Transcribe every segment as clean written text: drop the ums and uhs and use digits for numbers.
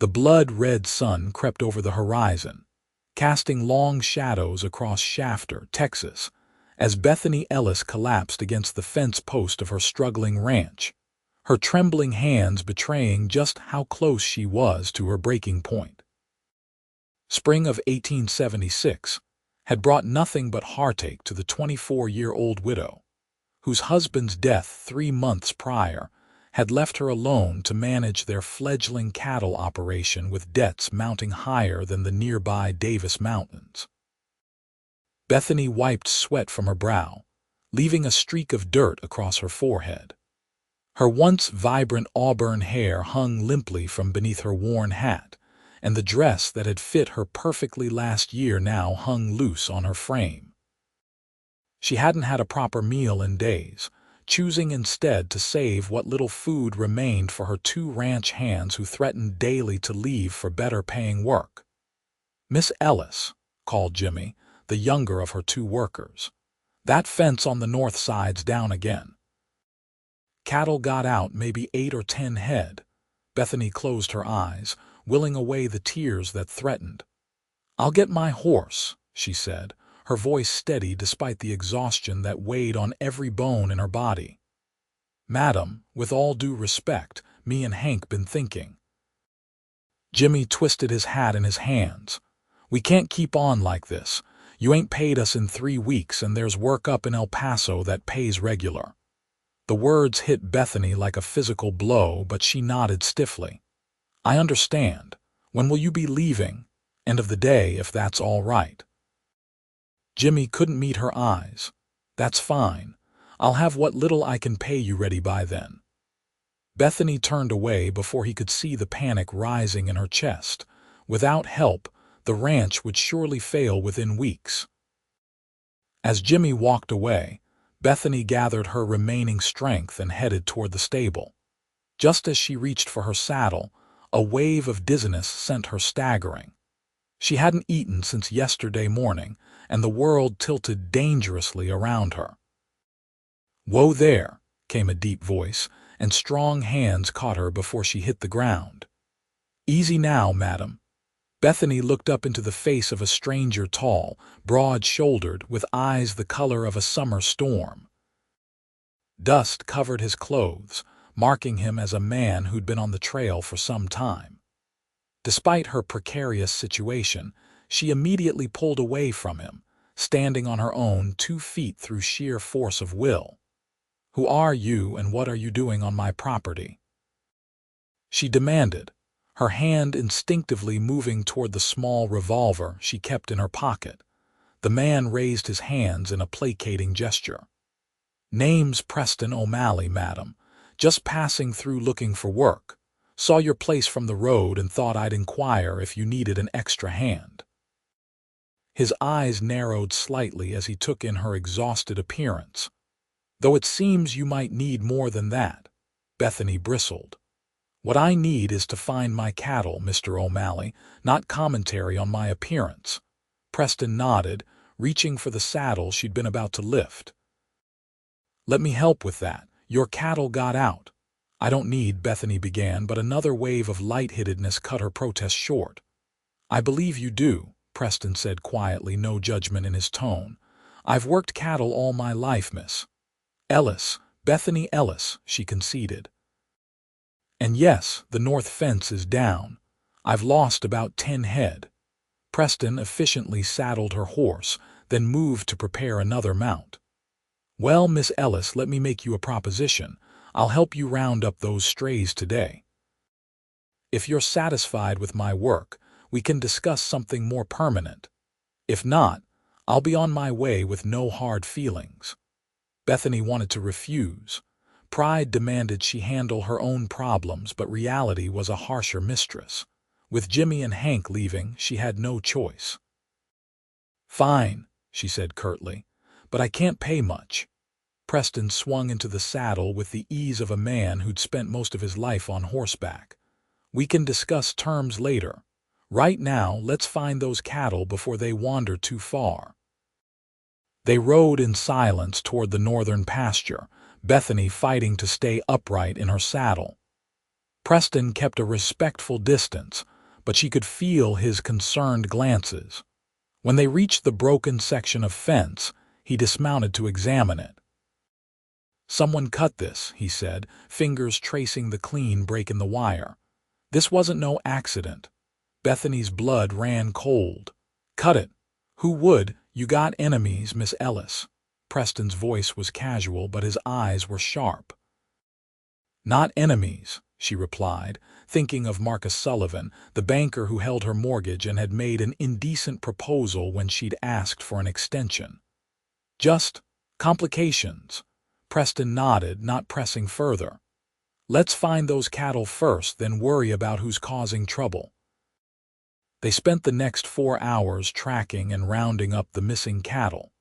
The blood-red sun crept over the horizon, casting long shadows across Shafter, Texas, as Bethany Ellis collapsed against the fence post of her struggling ranch, her trembling hands betraying just how close she was to her breaking point. Spring of 1876 had brought nothing but heartache to the 24-year-old widow, whose husband's death 3 months prior had left her alone to manage their fledgling cattle operation with debts mounting higher than the nearby Davis Mountains. Bethany wiped sweat from her brow, leaving a streak of dirt across her forehead. Her once vibrant auburn hair hung limply from beneath her worn hat, and the dress that had fit her perfectly last year now hung loose on her frame. She hadn't had a proper meal in days, choosing instead to save what little food remained for her 2 ranch hands who threatened daily to leave for better-paying work. "Miss Ellis," called Jimmy, the younger of her 2 workers. "That fence on the north side's down again." Cattle got out, maybe 8 or 10 head. Bethany closed her eyes, willing away the tears that threatened. "I'll get my horse," she said, her voice steady despite the exhaustion that weighed on every bone in her body. "Madam, with all due respect, me and Hank been thinking." Jimmy twisted his hat in his hands. "We can't keep on like this. You ain't paid us in 3 weeks, and there's work up in El Paso that pays regular." The words hit Bethany like a physical blow, but she nodded stiffly. "I understand. When will you be leaving? End of the day, if that's all right." Jimmy couldn't meet her eyes. "That's fine. I'll have what little I can pay you ready by then." Bethany turned away before he could see the panic rising in her chest. Without help, the ranch would surely fail within weeks. As Jimmy walked away, Bethany gathered her remaining strength and headed toward the stable. Just as she reached for her saddle, a wave of dizziness sent her staggering. She hadn't eaten since yesterday morning, and the world tilted dangerously around her. "Whoa there," came a deep voice, and strong hands caught her before she hit the ground. "Easy now, madam." Bethany looked up into the face of a stranger, tall, broad-shouldered, with eyes the color of a summer storm. Dust covered his clothes, marking him as a man who'd been on the trail for some time. Despite her precarious situation, she immediately pulled away from him, standing on her own 2 feet through sheer force of will. "Who are you, and what are you doing on my property?" she demanded, her hand instinctively moving toward the small revolver she kept in her pocket. The man raised his hands in a placating gesture. "Name's Preston O'Malley, madam. Just passing through looking for work. Saw your place from the road and thought I'd inquire if you needed an extra hand." His eyes narrowed slightly as he took in her exhausted appearance. "Though it seems you might need more than that," Bethany bristled. "What I need is to find my cattle, Mr. O'Malley, not commentary on my appearance." Preston nodded, reaching for the saddle she'd been about to lift. "Let me help with that. Your cattle got out." "I don't need," Bethany began, but another wave of lightheadedness cut her protest short. "I believe you do," Preston said quietly, no judgment in his tone. "I've worked cattle all my life, Miss Ellis, Bethany Ellis," she conceded. "And yes, the north fence is down. I've lost about 10 head. Preston efficiently saddled her horse, then moved to prepare another mount. "Well, Miss Ellis, let me make you a proposition. I'll help you round up those strays today. If you're satisfied with my work, we can discuss something more permanent. If not, I'll be on my way with no hard feelings." Bethany wanted to refuse. Pride demanded she handle her own problems, but reality was a harsher mistress. With Jimmy and Hank leaving, she had no choice. "Fine," she said curtly, "but I can't pay much." Preston swung into the saddle with the ease of a man who'd spent most of his life on horseback. "We can discuss terms later. Right now, let's find those cattle before they wander too far." They rode in silence toward the northern pasture, Bethany fighting to stay upright in her saddle. Preston kept a respectful distance, but she could feel his concerned glances. When they reached the broken section of fence, he dismounted to examine it. "Someone cut this," he said, fingers tracing the clean break in the wire. "This wasn't no accident." Bethany's blood ran cold. "Cut it. Who would? You got enemies, Miss Ellis." Preston's voice was casual, but his eyes were sharp. "Not enemies," she replied, thinking of Marcus Sullivan, the banker who held her mortgage and had made an indecent proposal when she'd asked for an extension. "Just complications." Preston nodded, not pressing further. "Let's find those cattle first, then worry about who's causing trouble." They spent the next 4 hours tracking and rounding up the missing cattle.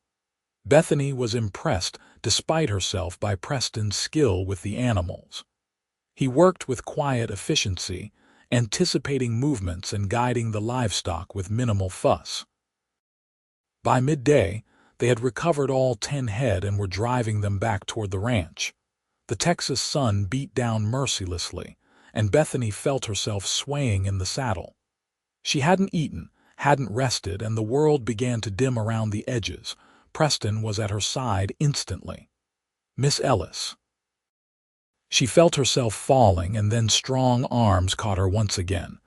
Bethany was impressed, despite herself, by Preston's skill with the animals. He worked with quiet efficiency, anticipating movements and guiding the livestock with minimal fuss. By midday, they had recovered all 10 head and were driving them back toward the ranch. The Texas sun beat down mercilessly, and Bethany felt herself swaying in the saddle. She hadn't eaten, hadn't rested, and the world began to dim around the edges. Preston was at her side instantly. "Miss Ellis." She felt herself falling, and then strong arms caught her once again.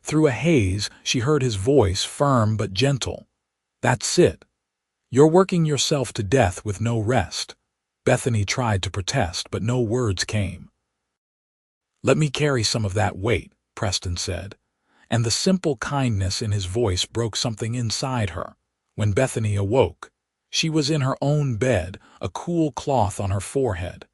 Through a haze, she heard his voice, firm but gentle. "That's it. You're working yourself to death with no rest." Bethany tried to protest, but no words came. "Let me carry some of that weight," Preston said, and the simple kindness in his voice broke something inside her. When Bethany awoke, she was in her own bed, a cool cloth on her forehead.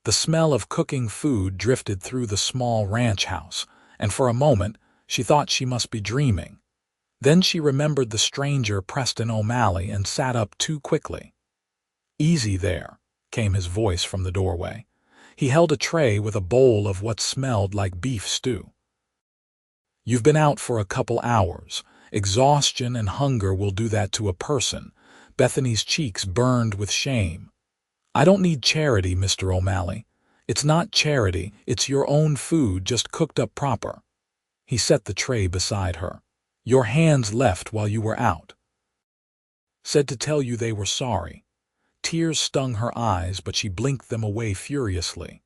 The smell of cooking food drifted through the small ranch house, and for a moment she thought she must be dreaming. Then she remembered the stranger Preston O'Malley and sat up too quickly. "Easy there," came his voice from the doorway. He held a tray with a bowl of what smelled like beef stew. "You've been out for a couple hours. Exhaustion and hunger will do that to a person." Bethany's cheeks burned with shame. "I don't need charity, Mr. O'Malley. It's not charity, it's your own food, just cooked up proper." He set the tray beside her. "Your hands left while you were out. Said to tell you they were sorry." Tears stung her eyes, but she blinked them away furiously.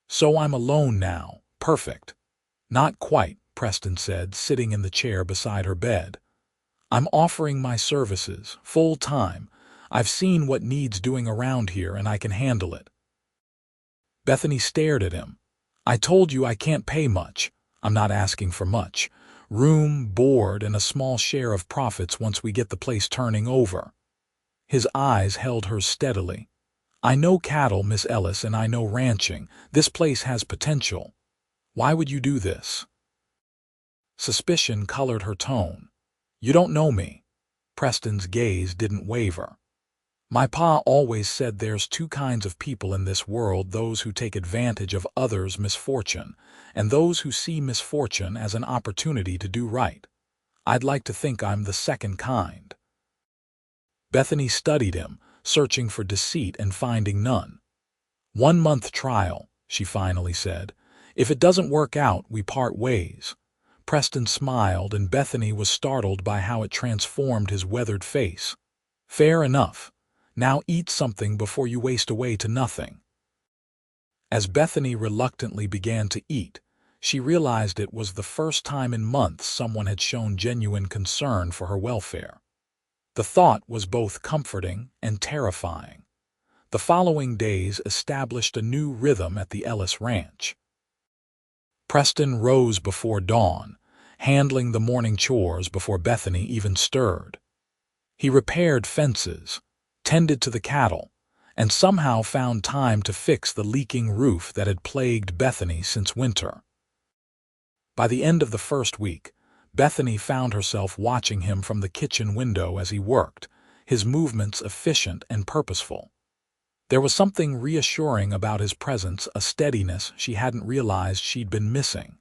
"So I'm alone now. Perfect." "Not quite," Preston said, sitting in the chair beside her bed. "I'm offering my services, full time. I've seen what needs doing around here, and I can handle it." Bethany stared at him. "I told you I can't pay much. I'm not asking for much. Room, board, and a small share of profits once we get the place turning over." His eyes held hers steadily. "I know cattle, Miss Ellis, and I know ranching. This place has potential. Why would you do this?" Suspicion colored her tone. "You don't know me." Preston's gaze didn't waver. "My pa always said there's 2 kinds of people in this world, those who take advantage of others' misfortune, and those who see misfortune as an opportunity to do right. I'd like to think I'm the second kind." Bethany studied him, searching for deceit and finding none. "1-month trial," she finally said. "If it doesn't work out, we part ways." Preston smiled, and Bethany was startled by how it transformed his weathered face. "Fair enough. Now eat something before you waste away to nothing." As Bethany reluctantly began to eat, she realized it was the first time in months someone had shown genuine concern for her welfare. The thought was both comforting and terrifying. The following days established a new rhythm at the Ellis Ranch. Preston rose before dawn, handling the morning chores before Bethany even stirred. He repaired fences, tended to the cattle, and somehow found time to fix the leaking roof that had plagued Bethany since winter. By the end of the first week, Bethany found herself watching him from the kitchen window as he worked, his movements efficient and purposeful. There was something reassuring about his presence, a steadiness she hadn't realized she'd been missing.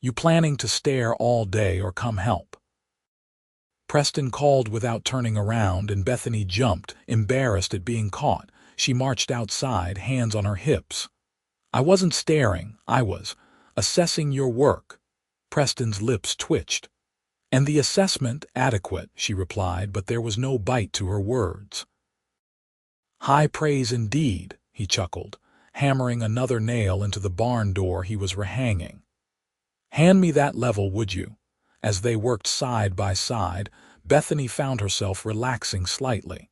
"You planning to stare all day or come help?" Preston called without turning around, and Bethany jumped, embarrassed at being caught. She marched outside, hands on her hips. I wasn't staring, I was assessing your work. Preston's lips twitched. And the assessment adequate, she replied, but there was no bite to her words. High praise indeed, he chuckled, hammering another nail into the barn door he was rehanging. Hand me that level, would you? As they worked side by side, Bethany found herself relaxing slightly.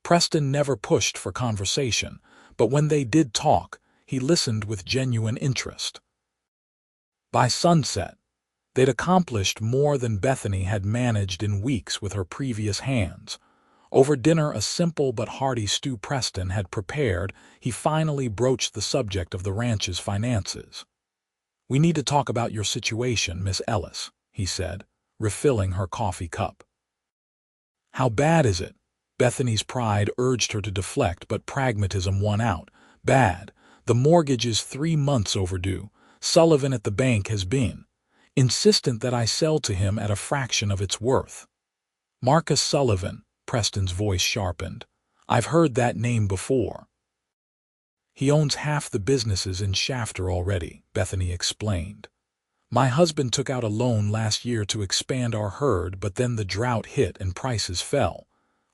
Preston never pushed for conversation, but when they did talk, he listened with genuine interest. By sunset, they'd accomplished more than Bethany had managed in weeks with her previous hands. Over dinner, a simple but hearty stew Preston had prepared, he finally broached the subject of the ranch's finances. "We need to talk about your situation, Miss Ellis," he said, refilling her coffee cup. "How bad is it?" Bethany's pride urged her to deflect, but pragmatism won out. "Bad. The mortgage is 3 months overdue. Sullivan at the bank has been insistent that I sell to him at a fraction of its worth." "Marcus Sullivan," Preston's voice sharpened. "I've heard that name before." "He owns half the businesses in Shafter already," Bethany explained. "My husband took out a loan last year to expand our herd, but then the drought hit and prices fell.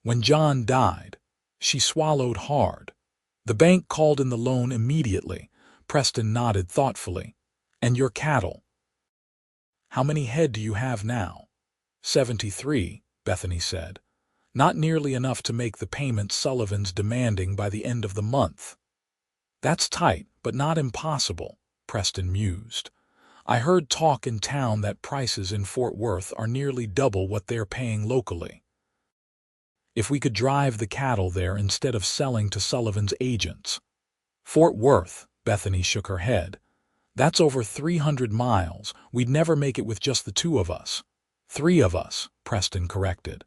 When John died," she swallowed hard. "The bank called in the loan immediately." Preston nodded thoughtfully. "And your cattle? How many head do you have now?" 73, Bethany said. "Not nearly enough to make the payment Sullivan's demanding by the end of the month." "That's tight, but not impossible," Preston mused. "I heard talk in town that prices in Fort Worth are nearly double what they're paying locally. If we could drive the cattle there instead of selling to Sullivan's agents." "Fort Worth," Bethany shook her head. "That's over 300 miles. We'd never make it with just the 2 of us." "3 of us," Preston corrected.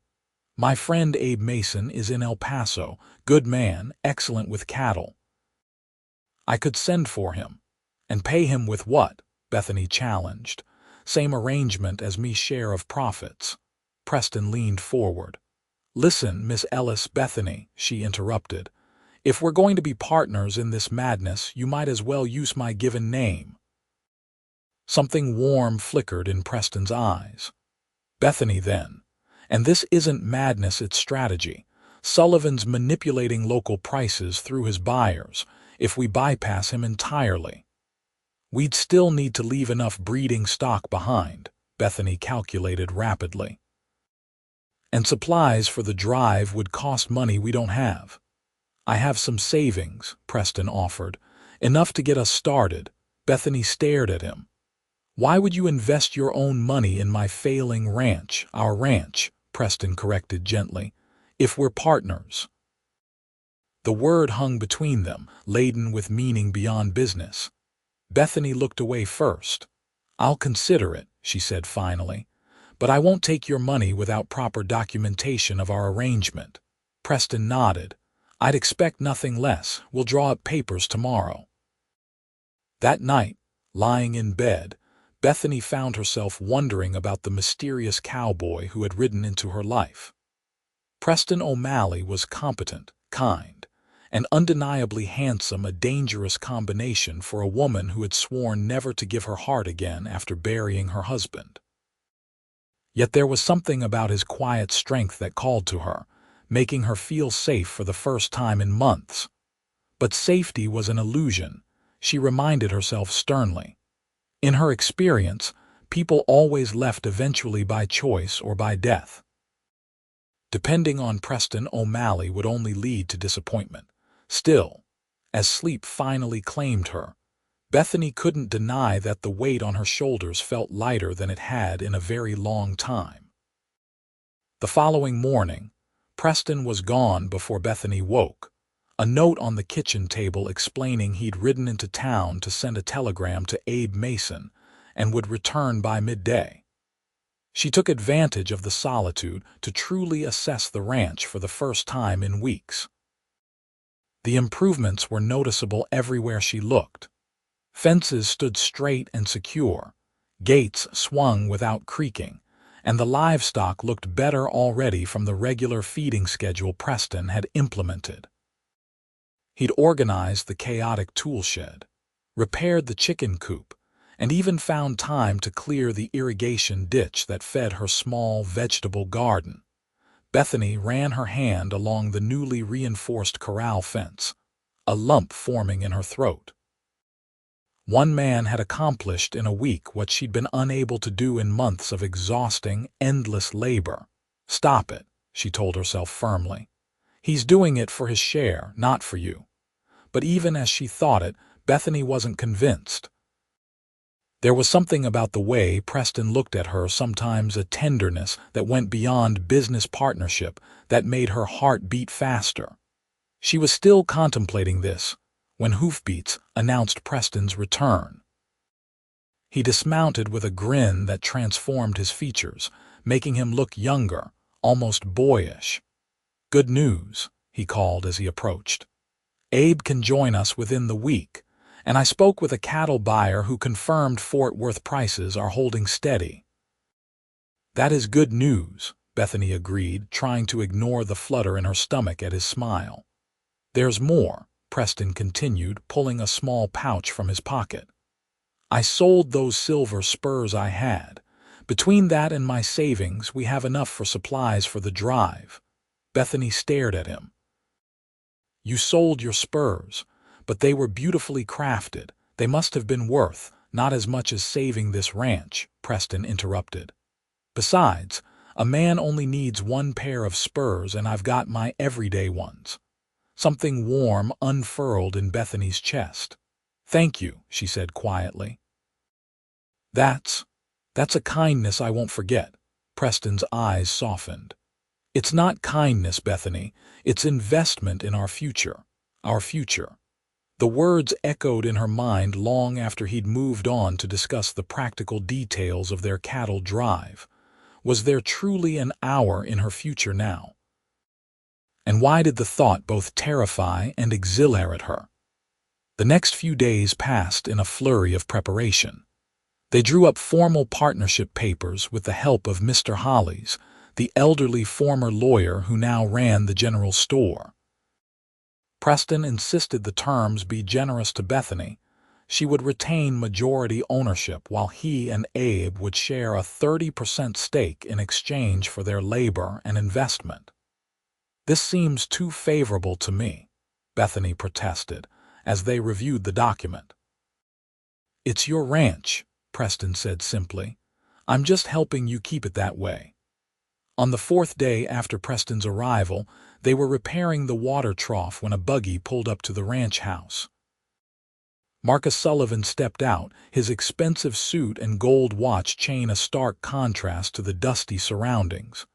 "My friend Abe Mason is in El Paso. Good man, excellent with cattle. I could send for him." "And pay him with what?" Bethany challenged. "Same arrangement as me share of profits." Preston leaned forward. "Listen, Miss Ellis." "Bethany," she interrupted. "If we're going to be partners in this madness, you might as well use my given name." Something warm flickered in Preston's eyes. "Bethany, then. And this isn't madness, it's strategy. Sullivan's manipulating local prices through his buyers. If we bypass him entirely, we'd still need to leave enough breeding stock behind," Bethany calculated rapidly. "And supplies for the drive would cost money we don't have." "I have some savings," Preston offered. "Enough to get us started." Bethany stared at him. "Why would you invest your own money in my failing ranch?" "Our ranch," Preston corrected gently. "If we're partners." The word hung between them, laden with meaning beyond business. Bethany looked away first. "I'll consider it," she said finally. "But I won't take your money without proper documentation of our arrangement." Preston nodded. "I'd expect nothing less. We'll draw up papers tomorrow." That night, lying in bed, Bethany found herself wondering about the mysterious cowboy who had ridden into her life. Preston O'Malley was competent, kind, and undeniably handsome, a dangerous combination for a woman who had sworn never to give her heart again after burying her husband. Yet there was something about his quiet strength that called to her, making her feel safe for the first time in months. But safety was an illusion, she reminded herself sternly. In her experience, people always left eventually by choice or by death. Depending on Preston O'Malley would only lead to disappointment. Still, as sleep finally claimed her, Bethany couldn't deny that the weight on her shoulders felt lighter than it had in a very long time. The following morning, Preston was gone before Bethany woke, a note on the kitchen table explaining he'd ridden into town to send a telegram to Abe Mason and would return by midday. She took advantage of the solitude to truly assess the ranch for the first time in weeks. The improvements were noticeable everywhere she looked. Fences stood straight and secure, gates swung without creaking, and the livestock looked better already from the regular feeding schedule Preston had implemented. He'd organized the chaotic tool shed. repaired the chicken coop, and even found time to clear the irrigation ditch that fed her small vegetable garden. Bethany ran her hand along the newly reinforced corral fence, a lump forming in her throat. One man had accomplished in a week what she'd been unable to do in months of exhausting, endless labor. Stop it, she told herself firmly. He's doing it for his share, not for you. But even as she thought it, Bethany wasn't convinced. There was something about the way Preston looked at her, sometimes a tenderness that went beyond business partnership, that made her heart beat faster. She was still contemplating this when Hoofbeats announced Preston's return. He dismounted with a grin that transformed his features, making him look younger, almost boyish. "Good news," he called as he approached. "Abe can join us within the week, and I spoke with a cattle buyer who confirmed Fort Worth prices are holding steady." "That is good news," Bethany agreed, trying to ignore the flutter in her stomach at his smile. "There's more," Preston continued, pulling a small pouch from his pocket. "I sold those silver spurs I had. Between that and my savings, we have enough for supplies for the drive." Bethany stared at him. "You sold your spurs, but they were beautifully crafted. They must have been worth not as much as saving this ranch," Preston interrupted. "Besides, a man only needs one pair of spurs, and I've got my everyday ones." Something warm unfurled in Bethany's chest. "Thank you," she said quietly. That's a kindness I won't forget." Preston's eyes softened. "It's not kindness, Bethany. It's investment in our future. Our future." The words echoed in her mind long after he'd moved on to discuss the practical details of their cattle drive. Was there truly an hour in her future now? And why did the thought both terrify and exhilarate her? The next few days passed in a flurry of preparation. They drew up formal partnership papers with the help of Mr. Hollies, the elderly former lawyer who now ran the general store. Preston insisted the terms be generous to Bethany. She would retain majority ownership while he and Abe would share a 30% stake in exchange for their labor and investment. "This seems too favorable to me," Bethany protested as they reviewed the document. "It's your ranch," Preston said simply. "I'm just helping you keep it that way." On the fourth day after Preston's arrival, they were repairing the water trough when a buggy pulled up to the ranch house. Marcus Sullivan stepped out, his expensive suit and gold watch chain a stark contrast to the dusty surroundings.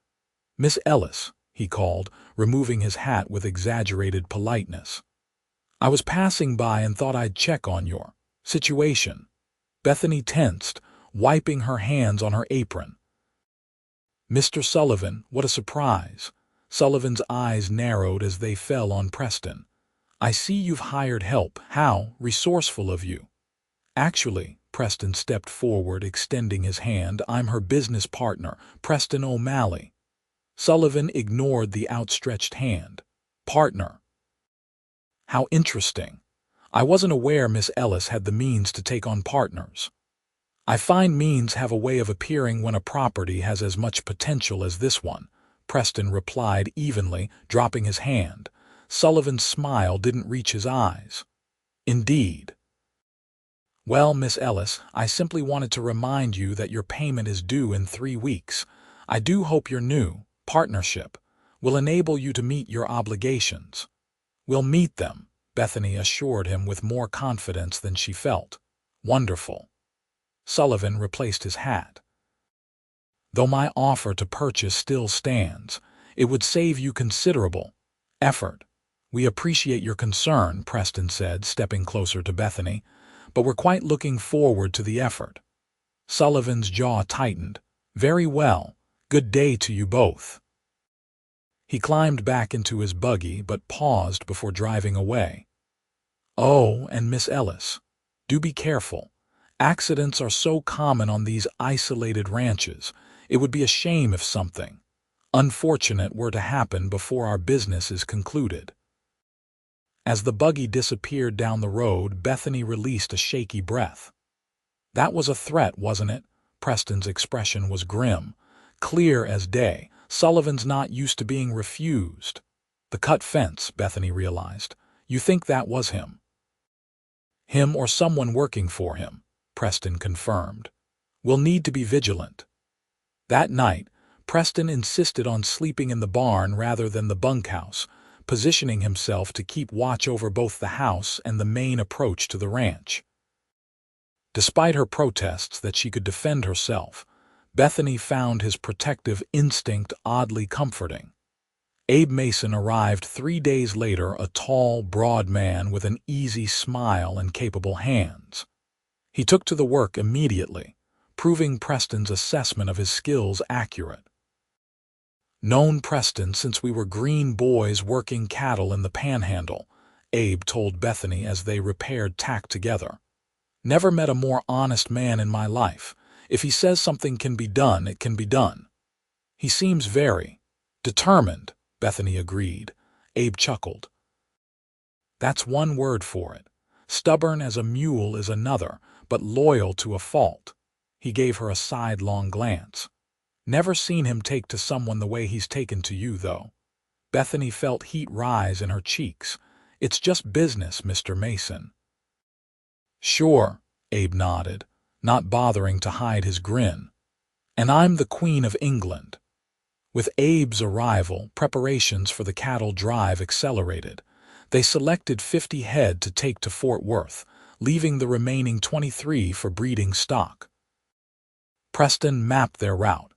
"Miss Ellis," he called, removing his hat with exaggerated politeness. "I was passing by and thought I'd check on your situation." Bethany tensed, wiping her hands on her apron. "Mr. Sullivan, what a surprise." Sullivan's eyes narrowed as they fell on Preston. "I see you've hired help. How resourceful of you." "Actually," Preston stepped forward, extending his hand, "I'm her business partner, Preston O'Malley." Sullivan ignored the outstretched hand. "Partner? How interesting. I wasn't aware Miss Ellis had the means to take on partners." "I find means have a way of appearing when a property has as much potential as this one," Preston replied evenly, dropping his hand. Sullivan's smile didn't reach his eyes. "Indeed. Well, Miss Ellis, I simply wanted to remind you that your payment is due in 3 weeks. I do hope your new partnership will enable you to meet your obligations." "We'll meet them," Bethany assured him with more confidence than she felt. "Wonderful." Sullivan replaced his hat. "Though my offer to purchase still stands, it would save you considerable effort." "We appreciate your concern," Preston said, stepping closer to Bethany, "but we're quite looking forward to the effort." Sullivan's jaw tightened. "Very well. Good day to you both." He climbed back into his buggy but paused before driving away. "Oh, and Miss Ellis, do be careful. Accidents are so common on these isolated ranches. It would be a shame if something unfortunate were to happen before our business is concluded." As the buggy disappeared down the road, Bethany released a shaky breath. That was a threat, wasn't it? Preston's expression was grim, clear as day. Sullivan's not used to being refused. The cut fence, Bethany realized. You think that was him? Him or someone working for him, Preston confirmed. We'll need to be vigilant. That night, Preston insisted on sleeping in the barn rather than the bunkhouse, positioning himself to keep watch over both the house and the main approach to the ranch. Despite her protests that she could defend herself, Bethany found his protective instinct oddly comforting. Abe Mason arrived 3 days later, a tall, broad man with an easy smile and capable hands. He took to the work immediately, proving Preston's assessment of his skills accurate. Known Preston since we were green boys working cattle in the Panhandle, Abe told Bethany as they repaired tack together. Never met a more honest man in my life. If he says something can be done, it can be done. He seems very determined, Bethany agreed. Abe chuckled. That's one word for it. Stubborn as a mule is another, but loyal to a fault. He gave her a sidelong glance. Never seen him take to someone the way he's taken to you, though. Bethany felt heat rise in her cheeks. It's just business, Mr. Mason. Sure, Abe nodded, not bothering to hide his grin. And I'm the Queen of England. With Abe's arrival, preparations for the cattle drive accelerated. They selected 50 head to take to Fort Worth, leaving the remaining 23 for breeding stock. Preston mapped their route,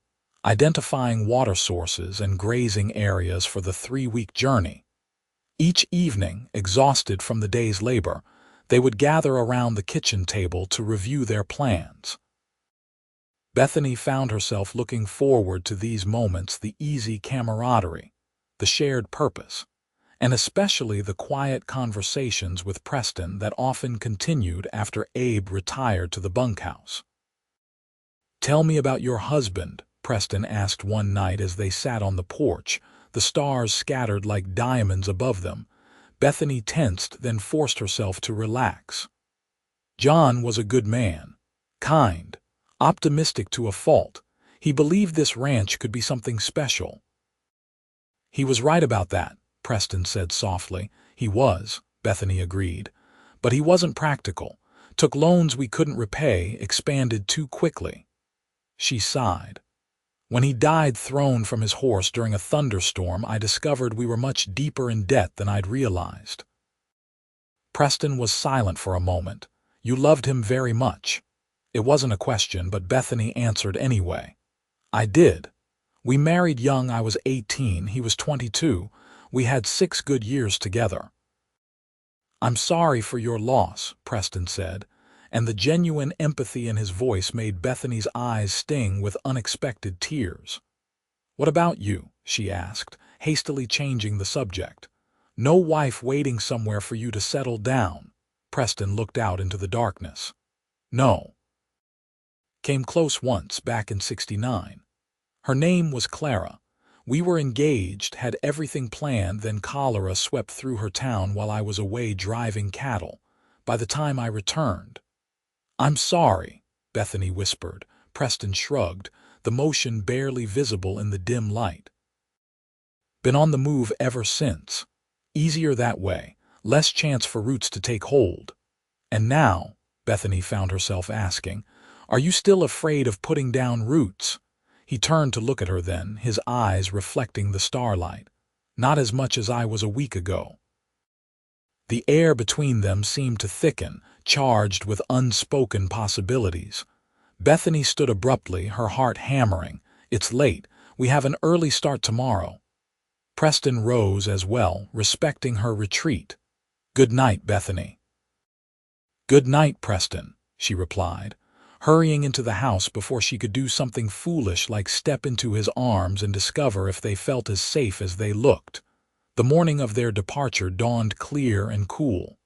identifying water sources and grazing areas for the 3-week journey. Each evening, exhausted from the day's labor, they would gather around the kitchen table to review their plans. Bethany found herself looking forward to these moments, the easy camaraderie, the shared purpose, and especially the quiet conversations with Preston that often continued after Abe retired to the bunkhouse. Tell me about your husband, Preston asked one night as they sat on the porch, the stars scattered like diamonds above them. Bethany tensed, then forced herself to relax. John was a good man, kind, optimistic to a fault. He believed this ranch could be something special. He was right about that, Preston said softly. He was, Bethany agreed. But he wasn't practical. Took loans we couldn't repay, expanded too quickly. She sighed. When he died thrown from his horse during a thunderstorm, I discovered we were much deeper in debt than I'd realized. Preston was silent for a moment. You loved him very much. It wasn't a question, but Bethany answered anyway. I did. We married young. I was 18, he was 22. We had 6 good years together. I'm sorry for your loss, Preston said, and the genuine empathy in his voice made Bethany's eyes sting with unexpected tears. What about you? She asked, hastily changing the subject. No wife waiting somewhere for you to settle down? Preston looked out into the darkness. No. Came close once, back in '69. Her name was Clara. We were engaged, had everything planned, then cholera swept through her town while I was away driving cattle. By the time I returned, I'm sorry, Bethany whispered. Preston shrugged, the motion barely visible in the dim light. Been on the move ever since. Easier that way, less chance for roots to take hold. And now, Bethany found herself asking, are you still afraid of putting down roots? He turned to look at her then, his eyes reflecting the starlight. Not as much as I was a week ago. The air between them seemed to thicken, charged with unspoken possibilities. Bethany stood abruptly, her heart hammering. It's late. We have an early start tomorrow. Preston rose as well, respecting her retreat. Good night, Bethany. Good night, Preston, she replied, hurrying into the house before she could do something foolish like step into his arms and discover if they felt as safe as they looked. The morning of their departure dawned clear and cool.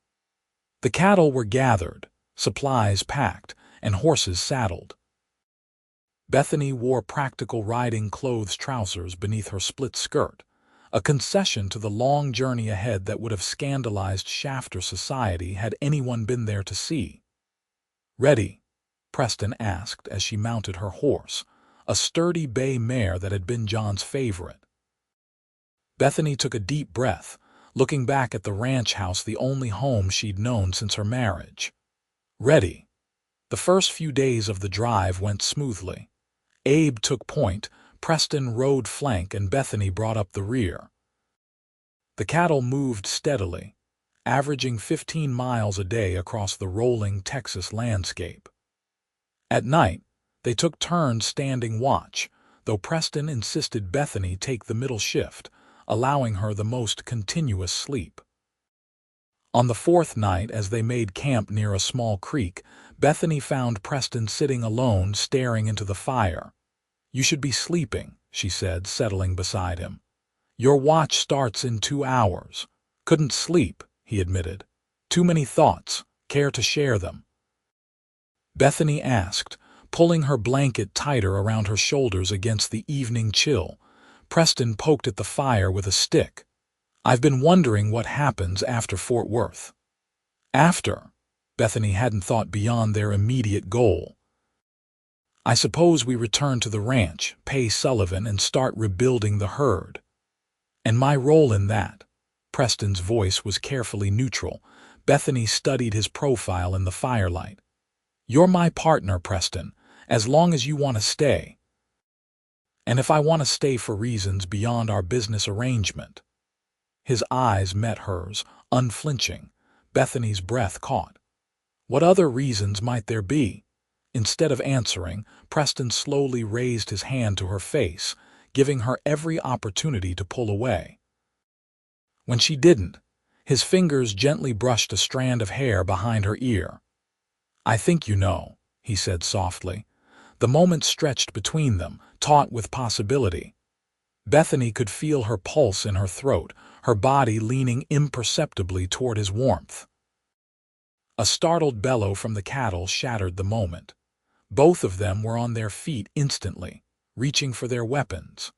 The cattle were gathered, supplies packed, and horses saddled. Bethany wore practical riding clothes trousers beneath her split skirt, a concession to the long journey ahead that would have scandalized Shafter society had anyone been there to see. "Ready?" Preston asked as she mounted her horse, a sturdy bay mare that had been John's favorite. Bethany took a deep breath, looking back at the ranch house, the only home she'd known since her marriage. "Ready." The first few days of the drive went smoothly. Abe took point, Preston rode flank, and Bethany brought up the rear. The cattle moved steadily, averaging 15 miles a day across the rolling Texas landscape. At night, they took turns standing watch, though Preston insisted Bethany take the middle shift, allowing her the most continuous sleep. On the fourth night, as they made camp near a small creek, Bethany found Preston sitting alone, staring into the fire. "You should be sleeping," she said, settling beside him. "Your watch starts in 2 hours. "Couldn't sleep," he admitted. "Too many thoughts. Care to share them?" Bethany asked, pulling her blanket tighter around her shoulders against the evening chill. Preston poked at the fire with a stick. "I've been wondering what happens after Fort Worth." "After?" Bethany hadn't thought beyond their immediate goal. "I suppose we return to the ranch, pay Sullivan, and start rebuilding the herd." "And my role in that?" Preston's voice was carefully neutral. Bethany studied his profile in the firelight. "You're my partner, Preston, as long as you want to stay." "And if I want to stay for reasons beyond our business arrangement?" His eyes met hers, unflinching. Bethany's breath caught. What other reasons might there be? Instead of answering, Preston slowly raised his hand to her face, giving her every opportunity to pull away. When she didn't, his fingers gently brushed a strand of hair behind her ear. "I think you know," he said softly. The moment stretched between them, taut with possibility. Bethany could feel her pulse in her throat, her body leaning imperceptibly toward his warmth. A startled bellow from the cattle shattered the moment. Both of them were on their feet instantly, reaching for their weapons.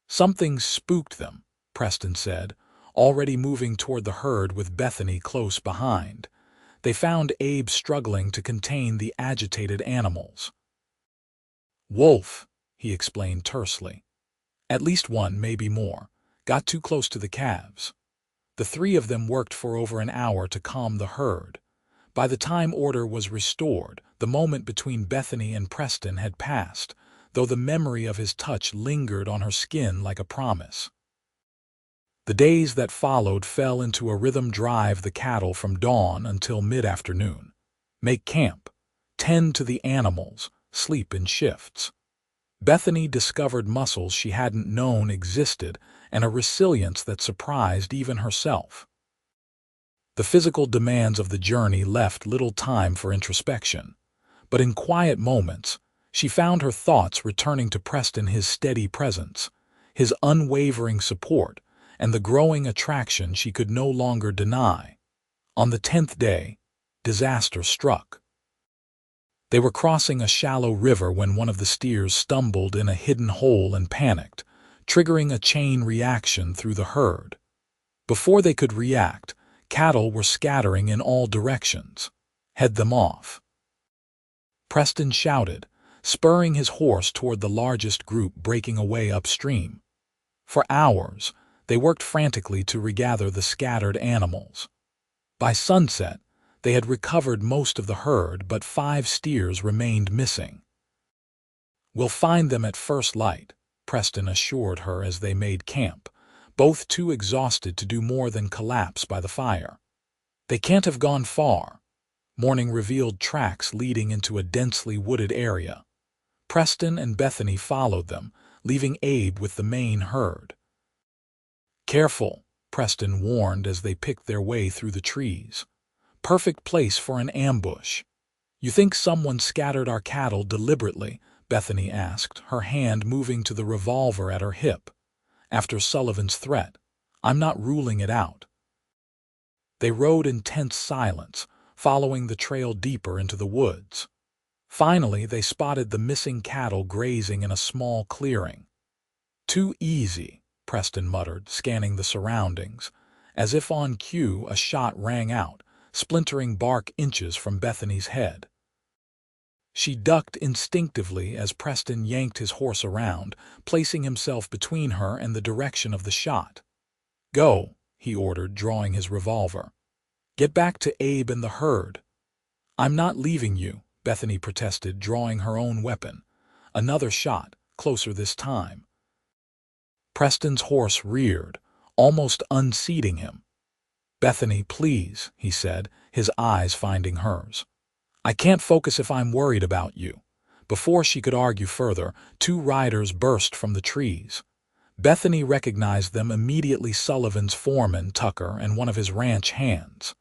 "Something spooked them," Preston said, already moving toward the herd with Bethany close behind. They found Abe struggling to contain the agitated animals. "Wolf," he explained tersely. "At least one, maybe more. Got too close to the calves." The three of them worked for over an hour to calm the herd. By the time order was restored, the moment between Bethany and Preston had passed, though the memory of his touch lingered on her skin like a promise. The days that followed fell into a rhythm: drive the cattle from dawn until mid-afternoon, make camp, tend to the animals, sleep in shifts. Bethany discovered muscles she hadn't known existed and a resilience that surprised even herself. The physical demands of the journey left little time for introspection, but in quiet moments, she found her thoughts returning to Preston, his steady presence, his unwavering support, and the growing attraction she could no longer deny. On the 10th day, disaster struck. They were crossing a shallow river when one of the steers stumbled in a hidden hole and panicked, triggering a chain reaction through the herd. Before they could react, cattle were scattering in all directions. "Head them off," Preston shouted, spurring his horse toward the largest group breaking away upstream. For hours, they worked frantically to regather the scattered animals. By sunset, they had recovered most of the herd, but 5 steers remained missing. "We'll find them at first light," Preston assured her as they made camp, both too exhausted to do more than collapse by the fire. They can't have gone far. Morning revealed tracks leading into a densely wooded area. Preston and Bethany followed them, leaving Abe with the main herd. "Careful," Preston warned as they picked their way through the trees. "Perfect place for an ambush." "You think someone scattered our cattle deliberately?" Bethany asked, her hand moving to the revolver at her hip. "After Sullivan's threat, I'm not ruling it out." They rode in tense silence, following the trail deeper into the woods. Finally, they spotted the missing cattle grazing in a small clearing. "Too easy," Preston muttered, scanning the surroundings. As if on cue, a shot rang out, splintering bark inches from Bethany's head. She ducked instinctively as Preston yanked his horse around, placing himself between her and the direction of the shot. "Go," he ordered, drawing his revolver. "Get back to Abe and the herd." "I'm not leaving you," Bethany protested, drawing her own weapon. Another shot, closer this time. Preston's horse reared, almost unseating him. "Bethany, please," he said, his eyes finding hers. "I can't focus if I'm worried about you." Before she could argue further, two riders burst from the trees. Bethany recognized them immediately: Sullivan's foreman, Tucker, and one of his ranch hands.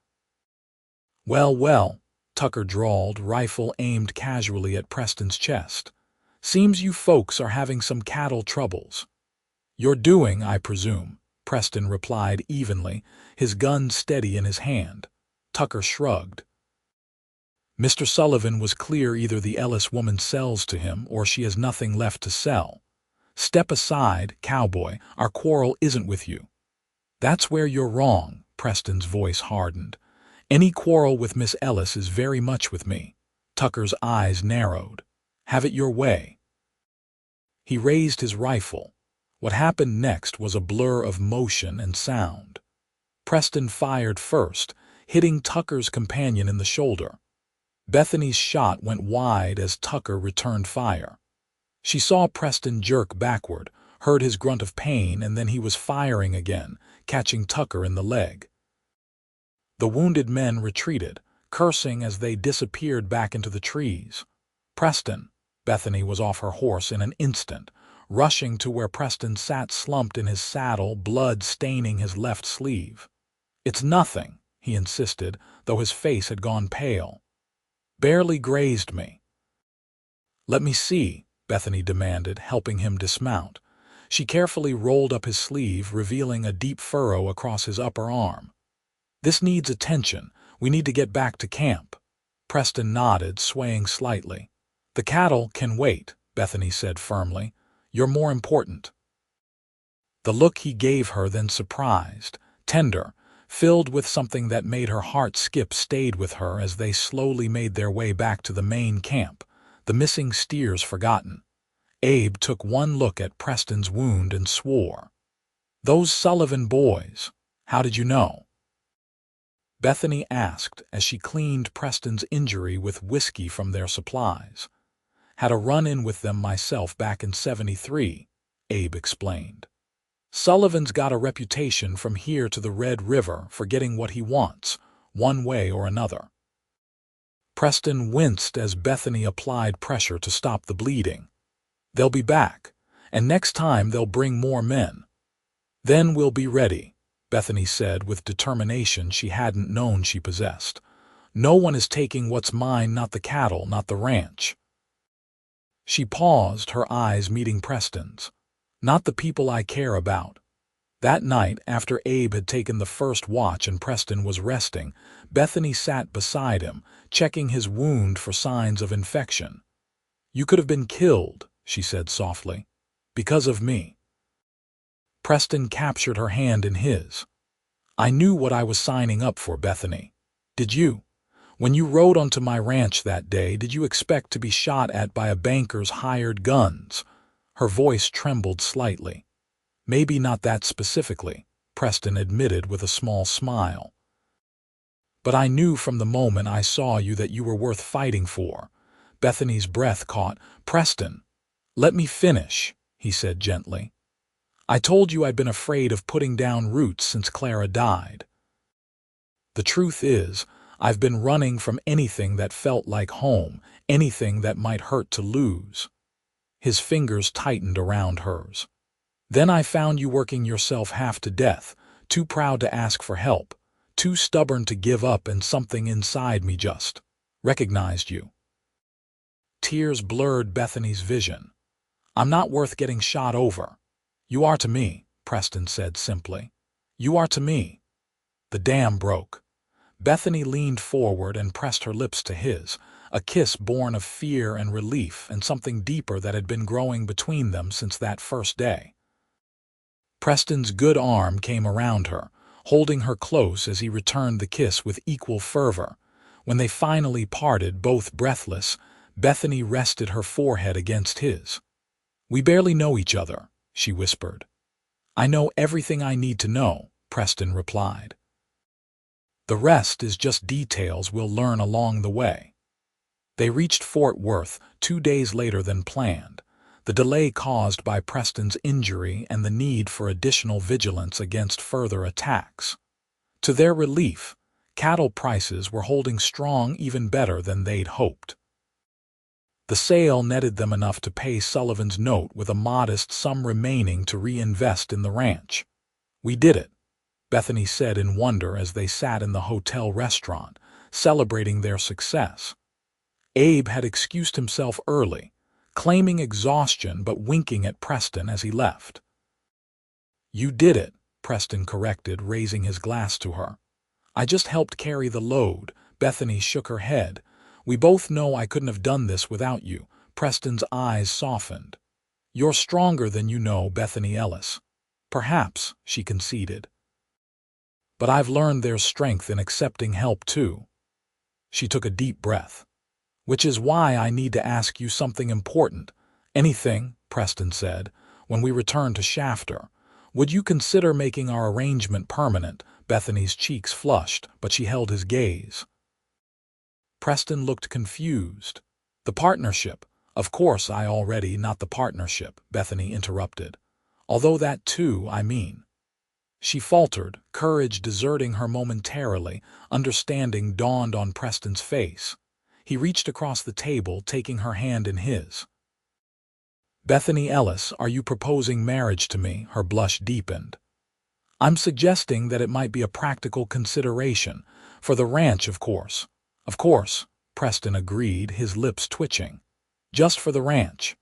"Well, well," Tucker drawled, rifle aimed casually at Preston's chest. "Seems you folks are having some cattle troubles." "You're doing, I presume," Preston replied evenly, his gun steady in his hand. Tucker shrugged. "Mr. Sullivan was clear either the Ellis woman sells to him or she has nothing left to sell. Step aside, Cowboy, our quarrel isn't with you." "That's where you're wrong," Preston's voice hardened. "Any quarrel with Miss Ellis is very much with me." Tucker's eyes narrowed. "Have it your way." He raised his rifle. What happened next was a blur of motion and sound. Preston fired first, hitting Tucker's companion in the shoulder. Bethany's shot went wide as Tucker returned fire. She saw Preston jerk backward, heard his grunt of pain, and then he was firing again, catching Tucker in the leg. The wounded men retreated, cursing as they disappeared back into the trees. "Preston!" Bethany was off her horse in an instant, rushing to where Preston sat slumped in his saddle, blood staining his left sleeve. "It's nothing," he insisted, though his face had gone pale. "Barely grazed me." "Let me see," Bethany demanded, helping him dismount. She carefully rolled up his sleeve, revealing a deep furrow across his upper arm. "This needs attention. We need to get back to camp." Preston nodded, swaying slightly. "The cattle can wait," Bethany said firmly. "You're more important." The look he gave her, then surprised, tender, filled with something that made her heart skip, stayed with her as they slowly made their way back to the main camp, the missing steers forgotten. Abe took one look at Preston's wound and swore. "Those Sullivan boys, how did you know?" Bethany asked as she cleaned Preston's injury with whiskey from their supplies. "Had a run-in with them myself back in '73, Abe explained. "Sullivan's got a reputation from here to the Red River for getting what he wants, one way or another." Preston winced as Bethany applied pressure to stop the bleeding. "They'll be back, and next time they'll bring more men. Then we'll be ready," Bethany said with determination she hadn't known she possessed. "No one is taking what's mine, not the cattle, not the ranch." She paused, her eyes meeting Preston's. "Not the people I care about." That night, after Abe had taken the first watch and Preston was resting, Bethany sat beside him, checking his wound for signs of infection. "You could have been killed," she said softly, "because of me." Preston captured her hand in his. "I knew what I was signing up for, Bethany. Did you? When you rode onto my ranch that day, did you expect to be shot at by a banker's hired guns?" Her voice trembled slightly. "Maybe not that specifically," Preston admitted with a small smile. "But I knew from the moment I saw you that you were worth fighting for." Bethany's breath caught. "Preston, let me finish," he said gently. "I told you I'd been afraid of putting down roots since Clara died. The truth is, I've been running from anything that felt like home, anything that might hurt to lose." His fingers tightened around hers. "Then I found you working yourself half to death, too proud to ask for help, too stubborn to give up, and something inside me just recognized you." Tears blurred Bethany's vision. "I'm not worth getting shot over." "You are to me," Preston said simply. "You are to me." The dam broke. Bethany leaned forward and pressed her lips to his, a kiss born of fear and relief and something deeper that had been growing between them since that first day. Preston's good arm came around her, holding her close as he returned the kiss with equal fervor. When they finally parted, both breathless, Bethany rested her forehead against his. "We barely know each other," she whispered. "I know everything I need to know," Preston replied. "The rest is just details we'll learn along the way." They reached Fort Worth 2 days later than planned, the delay caused by Preston's injury and the need for additional vigilance against further attacks. To their relief, cattle prices were holding strong, even better than they'd hoped. The sale netted them enough to pay Sullivan's note, with a modest sum remaining to reinvest in the ranch. "We did it," Bethany said in wonder as they sat in the hotel restaurant, celebrating their success. Abe had excused himself early, claiming exhaustion but winking at Preston as he left. "You did it," Preston corrected, raising his glass to her. "I just helped carry the load." Bethany shook her head. "We both know I couldn't have done this without you." Preston's eyes softened. "You're stronger than you know, Bethany Ellis." "Perhaps," she conceded. "But I've learned there's strength in accepting help too." She took a deep breath. "Which is why I need to ask you something important." "Anything," Preston said, "when we return to Shafter. Would you consider making our arrangement permanent?" Bethany's cheeks flushed, but she held his gaze. Preston looked confused. "The partnership." "Of course I already not the partnership," Bethany interrupted. "Although that too, I mean." She faltered, courage deserting her momentarily. Understanding dawned on Preston's face. He reached across the table, taking her hand in his. "Bethany Ellis, are you proposing marriage to me?" Her blush deepened. "I'm suggesting that it might be a practical consideration. For the ranch, of course." "Of course," Preston agreed, his lips twitching. "Just for the ranch."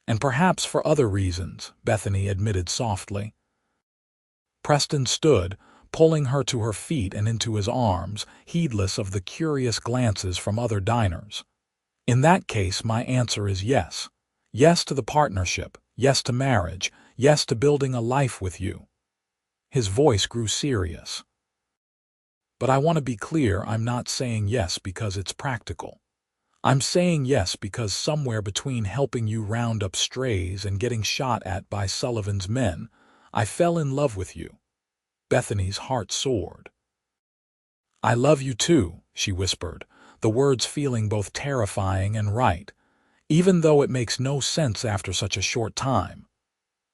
"And perhaps for other reasons," Bethany admitted softly. Preston stood, pulling her to her feet and into his arms, heedless of the curious glances from other diners. "In that case, my answer is yes. Yes to the partnership, yes to marriage, yes to building a life with you." His voice grew serious. "But I want to be clear, I'm not saying yes because it's practical. I'm saying yes because somewhere between helping you round up strays and getting shot at by Sullivan's men, I fell in love with you." Bethany's heart soared. "I love you too," she whispered, the words feeling both terrifying and right, even though it makes no sense after such a short time.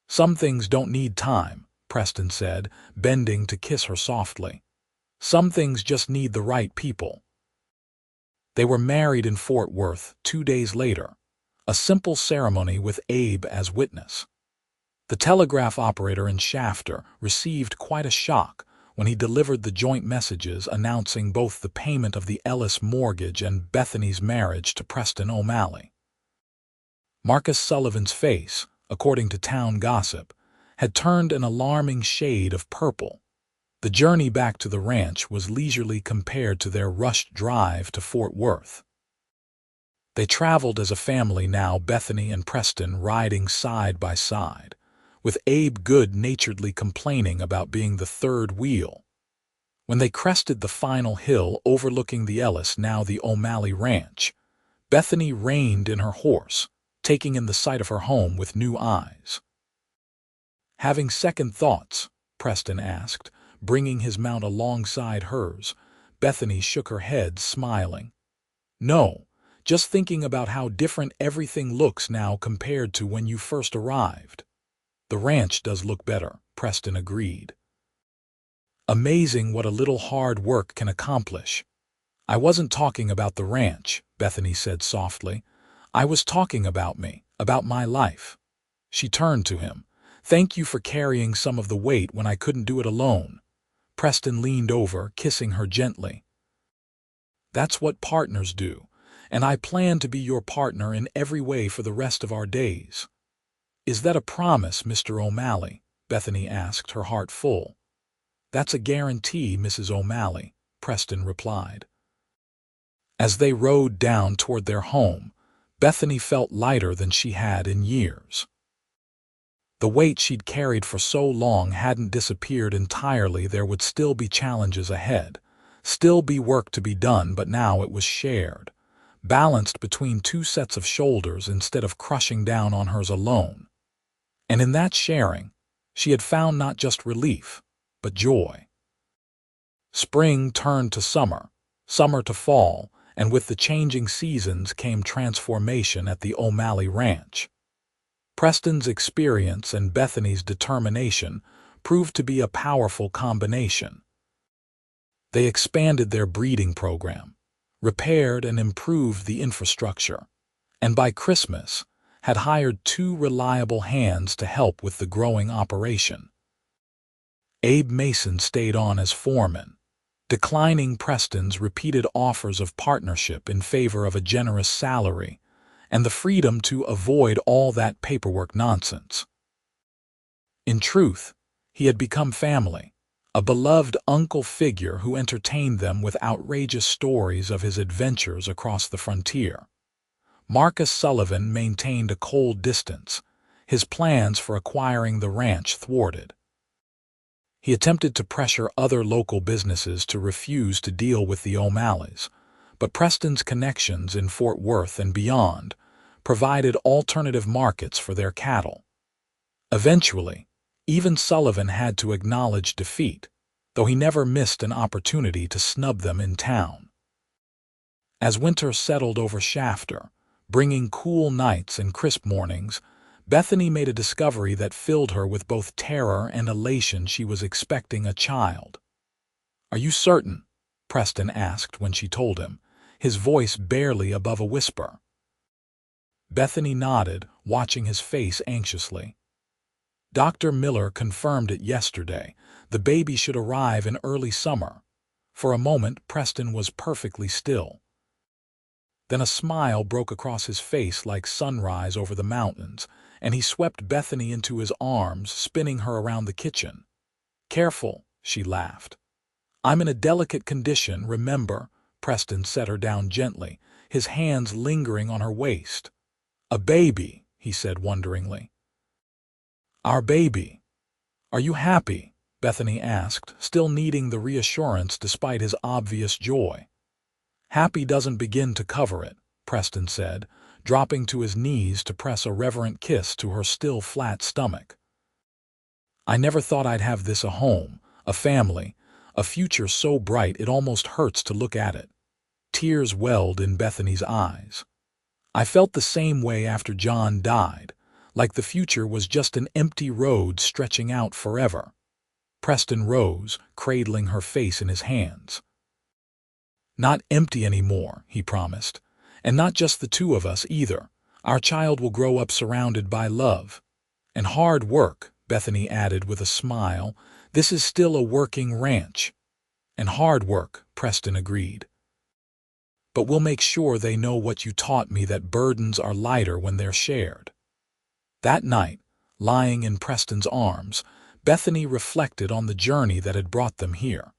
"Some things don't need time," Preston said, bending to kiss her softly. "Some things just need the right people." They were married in Fort Worth 2 days later, a simple ceremony with Abe as witness. The telegraph operator in Shafter received quite a shock when he delivered the joint messages announcing both the payment of the Ellis mortgage and Bethany's marriage to Preston O'Malley. Marcus Sullivan's face, according to town gossip, had turned an alarming shade of purple. The journey back to the ranch was leisurely compared to their rushed drive to Fort Worth. They traveled as a family now, Bethany and Preston riding side by side, with Abe good-naturedly complaining about being the third wheel. When they crested the final hill overlooking the Ellis, now the O'Malley ranch, Bethany reined in her horse, taking in the sight of her home with new eyes. "Having second thoughts?" Preston asked, bringing his mount alongside hers. Bethany shook her head, smiling. "No, just thinking about how different everything looks now compared to when you first arrived." "The ranch does look better," Preston agreed. "Amazing what a little hard work can accomplish." "I wasn't talking about the ranch," Bethany said softly. "I was talking about me, about my life." She turned to him. "Thank you for carrying some of the weight when I couldn't do it alone." Preston leaned over, kissing her gently. "That's what partners do, and I plan to be your partner in every way for the rest of our days." "Is that a promise, Mr. O'Malley?" Bethany asked, her heart full. "That's a guarantee, Mrs. O'Malley," Preston replied. As they rode down toward their home, Bethany felt lighter than she had in years. The weight she'd carried for so long hadn't disappeared entirely. There would still be challenges ahead, still be work to be done, but now it was shared, balanced between two sets of shoulders instead of crushing down on hers alone. And in that sharing, she had found not just relief, but joy. Spring turned to summer, summer to fall, and with the changing seasons came transformation at the O'Malley Ranch. Preston's experience and Bethany's determination proved to be a powerful combination. They expanded their breeding program, repaired and improved the infrastructure, and by Christmas had hired 2 reliable hands to help with the growing operation. Abe Mason stayed on as foreman, declining Preston's repeated offers of partnership in favor of a generous salary and the freedom to avoid all that paperwork nonsense. In truth, he had become family, a beloved uncle figure who entertained them with outrageous stories of his adventures across the frontier. Marcus Sullivan maintained a cold distance, his plans for acquiring the ranch thwarted. He attempted to pressure other local businesses to refuse to deal with the O'Malleys, but Preston's connections in Fort Worth and beyond provided alternative markets for their cattle. Eventually, even Sullivan had to acknowledge defeat, though he never missed an opportunity to snub them in town. As winter settled over Shafter, bringing cool nights and crisp mornings, Bethany made a discovery that filled her with both terror and elation. She was expecting a child. "Are you certain?" Preston asked when she told him, his voice barely above a whisper. Bethany nodded, watching his face anxiously. "Dr. Miller confirmed it yesterday. The baby should arrive in early summer." For a moment, Preston was perfectly still. Then a smile broke across his face like sunrise over the mountains, and he swept Bethany into his arms, spinning her around the kitchen. "Careful," she laughed. "I'm in a delicate condition, remember." Preston set her down gently, his hands lingering on her waist. "A baby," he said wonderingly. "Our baby. Are you happy?" Bethany asked, still needing the reassurance despite his obvious joy. "Happy doesn't begin to cover it," Preston said, dropping to his knees to press a reverent kiss to her still flat stomach. "I never thought I'd have this, a home, a family, a future so bright it almost hurts to look at it." Tears welled in Bethany's eyes. "I felt the same way after John died, like the future was just an empty road stretching out forever." Preston rose, cradling her face in his hands. "Not empty anymore," he promised. "And not just the two of us either. Our child will grow up surrounded by love. And hard work," Bethany added with a smile. "This is still a working ranch." "And hard work," Preston agreed. "But we'll make sure they know what you taught me, that burdens are lighter when they're shared." That night, lying in Preston's arms, Bethany reflected on the journey that had brought them here.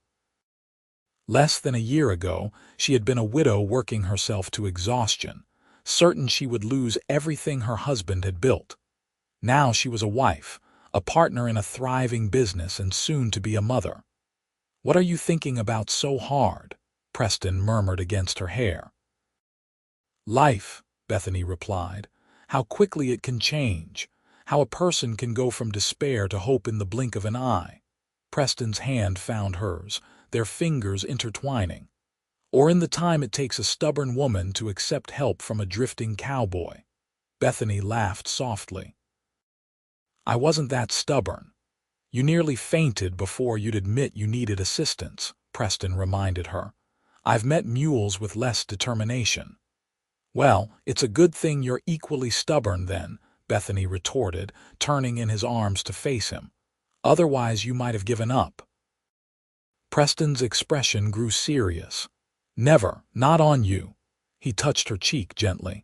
Less than a year ago, she had been a widow working herself to exhaustion, certain she would lose everything her husband had built. Now she was a wife, a partner in a thriving business, and soon to be a mother. "What are you thinking about so hard?" Preston murmured against her hair. "Life," Bethany replied. "How quickly it can change. How a person can go from despair to hope in the blink of an eye." Preston's hand found hers, their fingers intertwining. "Or in the time it takes a stubborn woman to accept help from a drifting cowboy." Bethany laughed softly. "I wasn't that stubborn. You nearly fainted before you'd admit you needed assistance," Preston reminded her. "I've met mules with less determination." "Well, it's a good thing you're equally stubborn then," Bethany retorted, turning in his arms to face him. "Otherwise you might have given up." Preston's expression grew serious. "Never, not on you." He touched her cheek gently.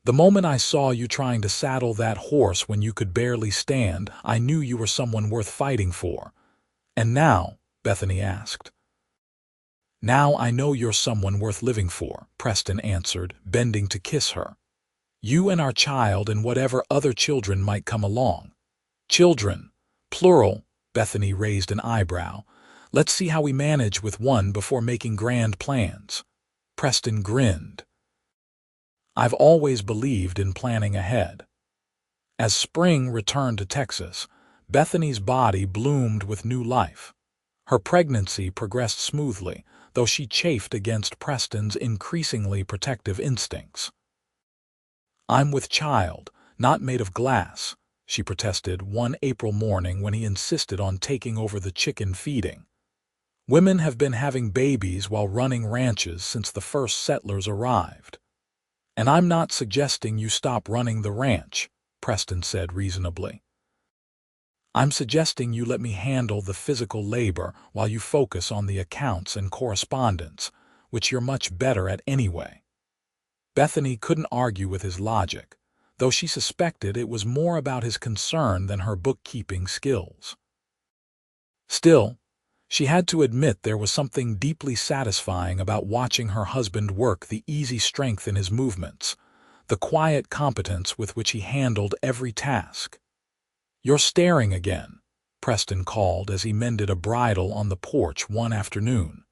"The moment I saw you trying to saddle that horse when you could barely stand, I knew you were someone worth fighting for." "And now?" Bethany asked. "Now I know you're someone worth living for," Preston answered, bending to kiss her. "You and our child and whatever other children might come along." Children, plural, Bethany raised an eyebrow. Let's see how we manage with one before making grand plans. Preston grinned. I've always believed in planning ahead. As spring returned to Texas, Bethany's body bloomed with new life. Her pregnancy progressed smoothly, though she chafed against Preston's increasingly protective instincts. I'm with child, not made of glass, she protested one April morning when he insisted on taking over the chicken feeding. Women have been having babies while running ranches since the first settlers arrived. And I'm not suggesting you stop running the ranch, Preston said reasonably. I'm suggesting you let me handle the physical labor while you focus on the accounts and correspondence, which you're much better at anyway. Bethany couldn't argue with his logic, though she suspected it was more about his concern than her bookkeeping skills. Still, she had to admit there was something deeply satisfying about watching her husband work the easy strength in his movements, the quiet competence with which he handled every task. You're staring again, Preston called as he mended a bridle on the porch one afternoon.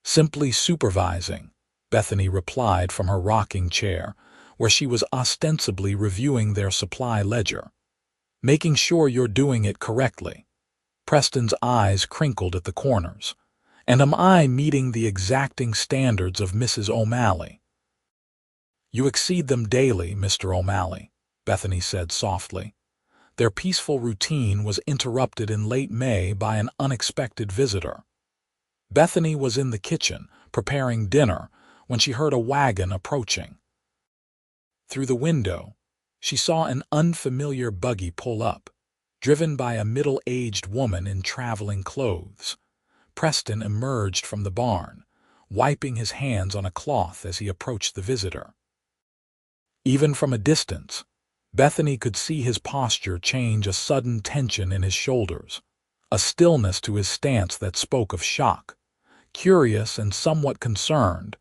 Simply supervising, Bethany replied from her rocking chair, where she was ostensibly reviewing their supply ledger. Making sure you're doing it correctly. Preston's eyes crinkled at the corners. And am I meeting the exacting standards of Mrs. O'Malley? You exceed them daily, Mr. O'Malley, Bethany said softly. Their peaceful routine was interrupted in late May by an unexpected visitor. Bethany was in the kitchen, preparing dinner, when she heard a wagon approaching. Through the window, she saw an unfamiliar buggy pull up, driven by a middle-aged woman in traveling clothes. Preston emerged from the barn, wiping his hands on a cloth as he approached the visitor. Even from a distance, Bethany could see his posture change, a sudden tension in his shoulders, a stillness to his stance that spoke of shock. Curious and somewhat concerned,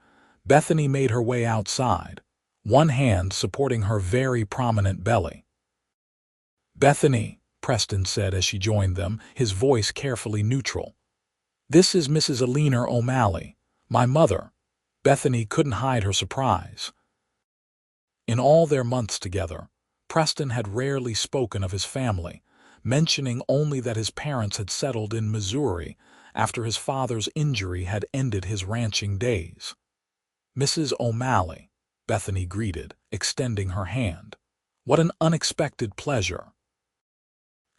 Bethany made her way outside, one hand supporting her very prominent belly. Bethany, Preston said as she joined them, his voice carefully neutral. This is Mrs. Eleanor O'Malley, my mother. Bethany couldn't hide her surprise. In all their months together, Preston had rarely spoken of his family, mentioning only that his parents had settled in Missouri after his father's injury had ended his ranching days. Mrs. O'Malley, Bethany greeted, extending her hand. What an unexpected pleasure.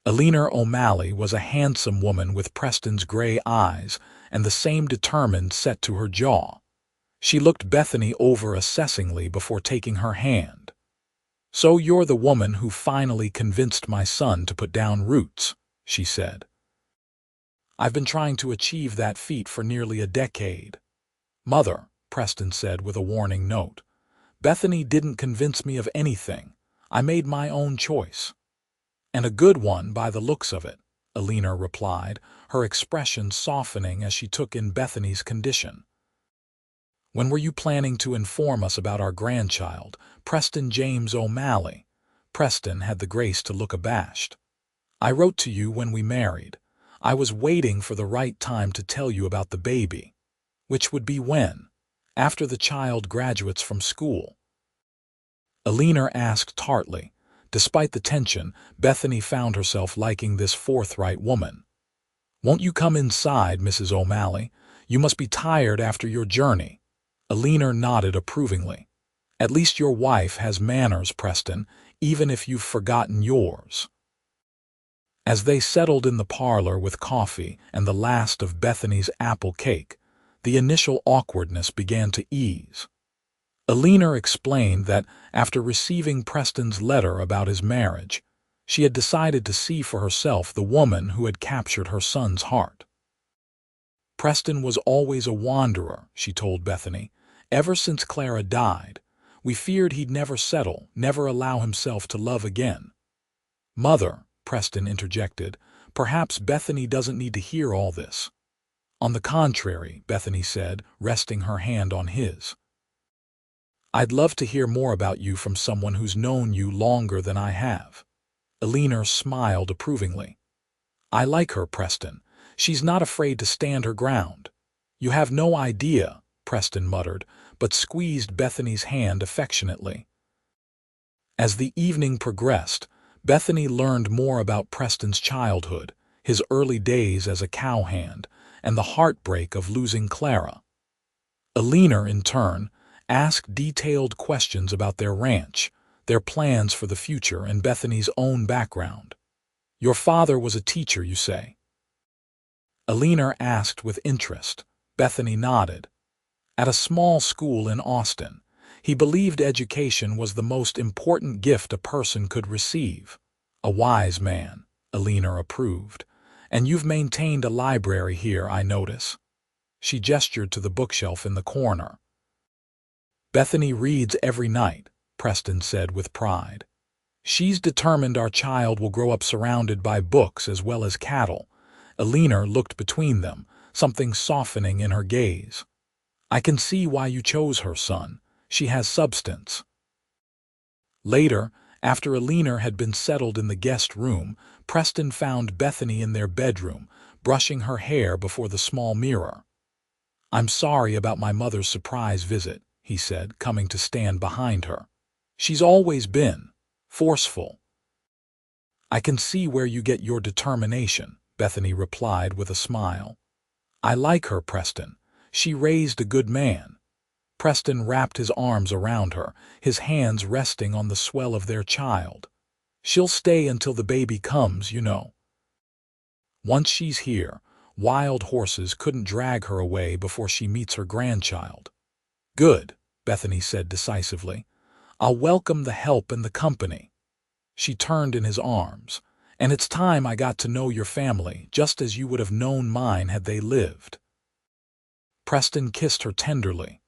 Eleanor O'Malley was a handsome woman with Preston's gray eyes and the same determined set to her jaw. She looked Bethany over assessingly before taking her hand. So you're the woman who finally convinced my son to put down roots, she said. I've been trying to achieve that feat for nearly a decade. Mother, Preston said with a warning note, Bethany didn't convince me of anything. I made my own choice. And a good one by the looks of it, Eleanor replied, her expression softening as she took in Bethany's condition. When were you planning to inform us about our grandchild, Preston James O'Malley? Preston had the grace to look abashed. I wrote to you when we married. I was waiting for the right time to tell you about the baby. Which would be when? After the child graduates from school. Eleanor asked tartly. Despite the tension, Bethany found herself liking this forthright woman. Won't you come inside, Mrs. O'Malley? You must be tired after your journey. Eleanor nodded approvingly. At least your wife has manners, Preston, even if you've forgotten yours. As they settled in the parlor with coffee and the last of Bethany's apple cake, the initial awkwardness began to ease. Eleanor explained that, after receiving Preston's letter about his marriage, she had decided to see for herself the woman who had captured her son's heart. Preston was always a wanderer, she told Bethany. Ever since Clara died, we feared he'd never settle, never allow himself to love again. Mother, Preston interjected, perhaps Bethany doesn't need to hear all this. On the contrary, Bethany said, resting her hand on his. I'd love to hear more about you from someone who's known you longer than I have. Eleanor smiled approvingly. I like her, Preston. She's not afraid to stand her ground. You have no idea, Preston muttered, but squeezed Bethany's hand affectionately. As the evening progressed, Bethany learned more about Preston's childhood, his early days as a cowhand, and the heartbreak of losing Clara. Eleanor, in turn, asked detailed questions about their ranch, their plans for the future, and Bethany's own background. Your father was a teacher, you say? Eleanor asked with interest. Bethany nodded. At a small school in Austin, he believed education was the most important gift a person could receive. A wise man, Eleanor approved. And you've maintained a library here, I notice. She gestured to the bookshelf in the corner. Bethany reads every night, Preston said with pride. She's determined our child will grow up surrounded by books as well as cattle. Eleanor looked between them, something softening in her gaze. I can see why you chose her, son. She has substance. Later, after Eleanor had been settled in the guest room, Preston found Bethany in their bedroom, brushing her hair before the small mirror. I'm sorry about my mother's surprise visit, he said, coming to stand behind her. She's always been forceful. I can see where you get your determination, Bethany replied with a smile. I like her, Preston. She raised a good man. Preston wrapped his arms around her, his hands resting on the swell of their child. She'll stay until the baby comes, you know. Once she's here, wild horses couldn't drag her away before she meets her grandchild. Good, Bethany said decisively. I'll welcome the help and the company. She turned in his arms. And it's time I got to know your family, just as you would have known mine had they lived. Preston kissed her tenderly.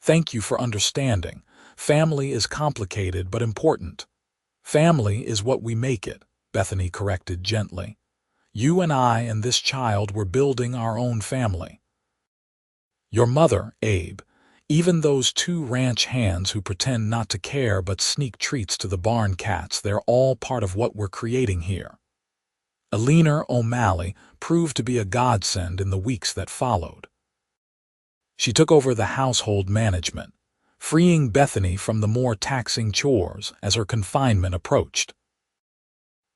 Thank you for understanding. Family is complicated but important. Family is what we make it, Bethany corrected gently. You and I and this child were building our own family. Your mother, Abe, even those two ranch hands who pretend not to care but sneak treats to the barn cats, they're all part of what we're creating here. Bethany O'Malley proved to be a godsend in the weeks that followed. She took over the household management, freeing Bethany from the more taxing chores as her confinement approached.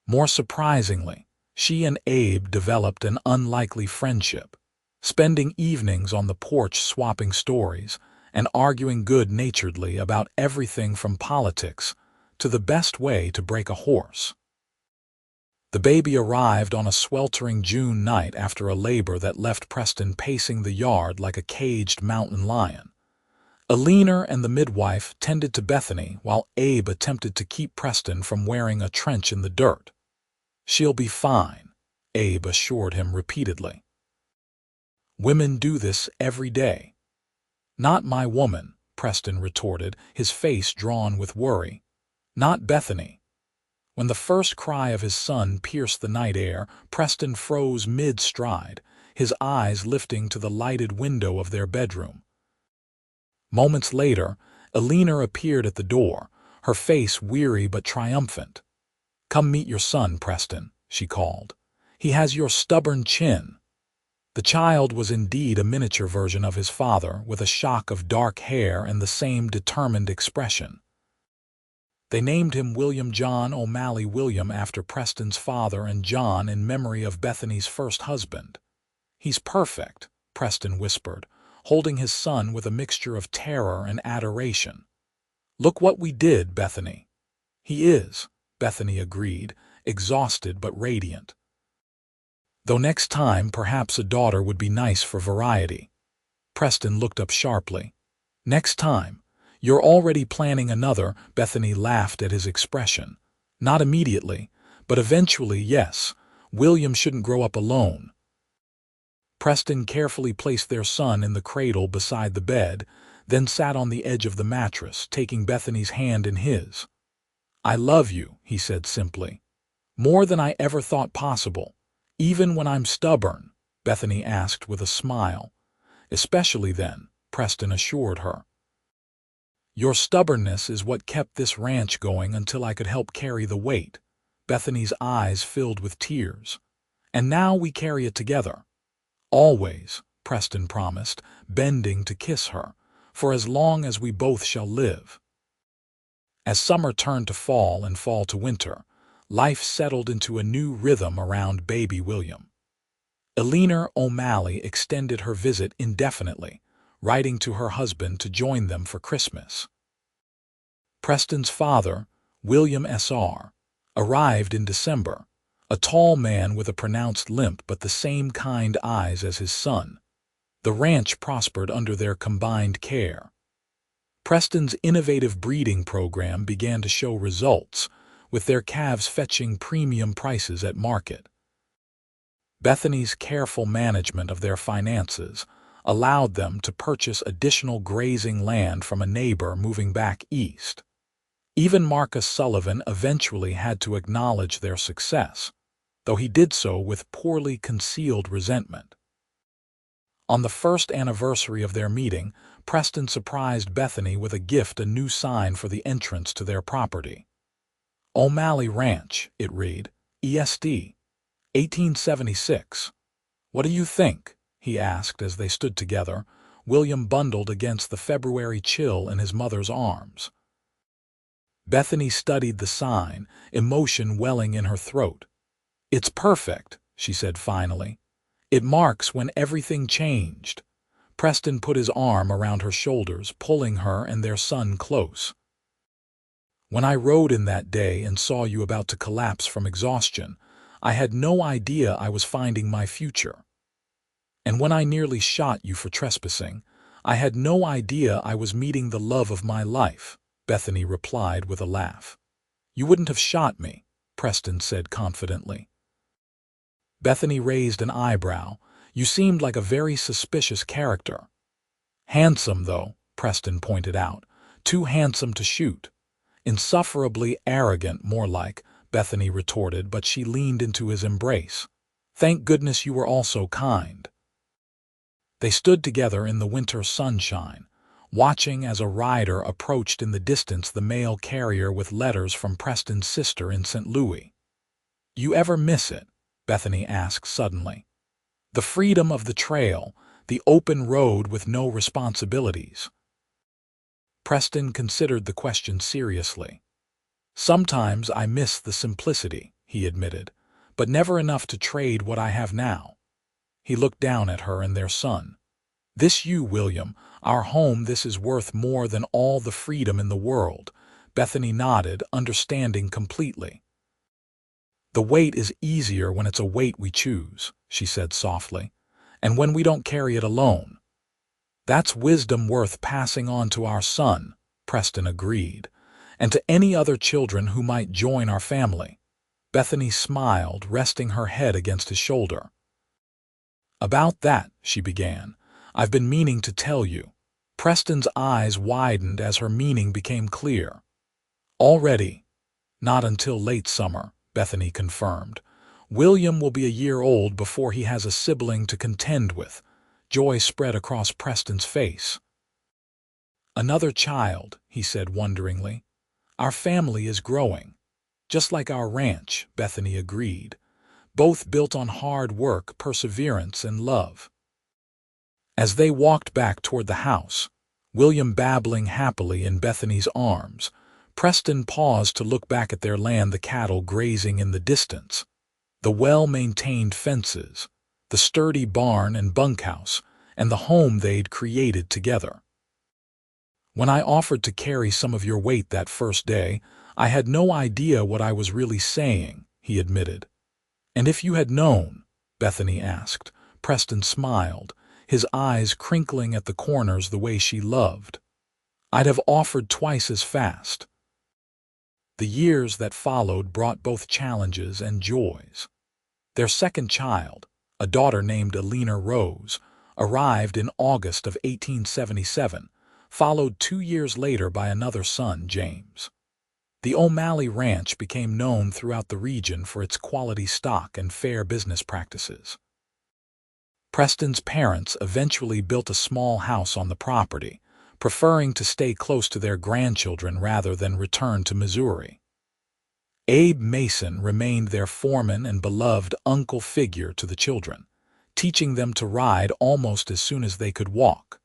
More surprisingly, she and Abe developed an unlikely friendship, spending evenings on the porch swapping stories and arguing good-naturedly about everything from politics to the best way to break a horse. The baby arrived on a sweltering June night after a labor that left Preston pacing the yard like a caged mountain lion. Eleanor and the midwife tended to Bethany while Abe attempted to keep Preston from wearing a trench in the dirt. She'll be fine, Abe assured him repeatedly. Women do this every day. Not my woman, Preston retorted, his face drawn with worry. Not Bethany. When the first cry of his son pierced the night air, Preston froze mid-stride, his eyes lifting to the lighted window of their bedroom. Moments later, Eleanor appeared at the door, her face weary but triumphant. Come meet your son, Preston, she called. He has your stubborn chin. The child was indeed a miniature version of his father, with a shock of dark hair and the same determined expression. They named him William John O'Malley William after Preston's father and John in memory of Bethany's first husband. He's perfect, Preston whispered, holding his son with a mixture of terror and adoration. Look what we did, Bethany. He is, Bethany agreed, exhausted but radiant. Though next time perhaps a daughter would be nice for variety. Preston looked up sharply. Next time. You're already planning another, Bethany laughed at his expression. Not immediately, but eventually, yes. William shouldn't grow up alone. Preston carefully placed their son in the cradle beside the bed, then sat on the edge of the mattress, taking Bethany's hand in his. I love you, he said simply. More than I ever thought possible. Even when I'm stubborn, Bethany asked with a smile. Especially then, Preston assured her. Your stubbornness is what kept this ranch going until I could help carry the weight, Bethany's eyes filled with tears. "And now we carry it together." "Always," Preston promised, bending to kiss her, "for as long as we both shall live." As summer turned to fall and fall to winter, life settled into a new rhythm around baby William. Preston O'Malley extended her visit indefinitely, writing to her husband to join them for Christmas. Preston's father, William S.R., arrived in December, a tall man with a pronounced limp but the same kind eyes as his son. The ranch prospered under their combined care. Preston's innovative breeding program began to show results, with their calves fetching premium prices at market. Bethany's careful management of their finances allowed them to purchase additional grazing land from a neighbor moving back east. Even Marcus Sullivan eventually had to acknowledge their success, though he did so with poorly concealed resentment. On the first anniversary of their meeting, Preston surprised Bethany with a gift, a new sign for the entrance to their property. "O'Malley Ranch," it read, ESD, 1876. "What do you think?" he asked as they stood together, William bundled against the February chill in his mother's arms. Bethany studied the sign, emotion welling in her throat. "It's perfect," she said finally. "It marks when everything changed." Preston put his arm around her shoulders, pulling her and their son close. "When I rode in that day and saw you about to collapse from exhaustion, I had no idea I was finding my future. And when I nearly shot you for trespassing, I had no idea I was meeting the love of my life," Bethany replied with a laugh. "You wouldn't have shot me," Preston said confidently. Bethany raised an eyebrow. "You seemed like a very suspicious character." "Handsome, though," Preston pointed out. "Too handsome to shoot." "Insufferably arrogant, more like," Bethany retorted, but she leaned into his embrace. "Thank goodness you were also kind." They stood together in the winter sunshine, watching as a rider approached in the distance, the mail carrier with letters from Preston's sister in St. Louis. "You ever miss it?" Bethany asked suddenly. "The freedom of the trail, the open road with no responsibilities." Preston considered the question seriously. "Sometimes I miss the simplicity," he admitted, "but never enough to trade what I have now." He looked down at her and their son. "This you, William, our home, this is worth more than all the freedom in the world." Bethany nodded, understanding completely. "The weight is easier when it's a weight we choose," she said softly, "and when we don't carry it alone." "That's wisdom worth passing on to our son," Preston agreed, "and to any other children who might join our family." Bethany smiled, resting her head against his shoulder. "About that," she began, "I've been meaning to tell you." Preston's eyes widened as her meaning became clear. "Already?" "Not until late summer," Bethany confirmed. "William will be a year old before he has a sibling to contend with." Joy spread across Preston's face. "Another child," he said wonderingly. "Our family is growing." "Just like our ranch," Bethany agreed. "Both built on hard work, perseverance, and love." As they walked back toward the house, William babbling happily in Bethany's arms, Preston paused to look back at their land, the cattle grazing in the distance, the well-maintained fences, the sturdy barn and bunkhouse, and the home they'd created together. "When I offered to carry some of your weight that first day, I had no idea what I was really saying," he admitted. "And if you had known?" Bethany asked. Preston smiled, his eyes crinkling at the corners the way she loved. "I'd have offered twice as fast." The years that followed brought both challenges and joys. Their second child, a daughter named Elena Rose, arrived in August of 1877, followed 2 years later by another son, James. The O'Malley Ranch became known throughout the region for its quality stock and fair business practices. Preston's parents eventually built a small house on the property, preferring to stay close to their grandchildren rather than return to Missouri. Abe Mason remained their foreman and beloved uncle figure to the children, teaching them to ride almost as soon as they could walk.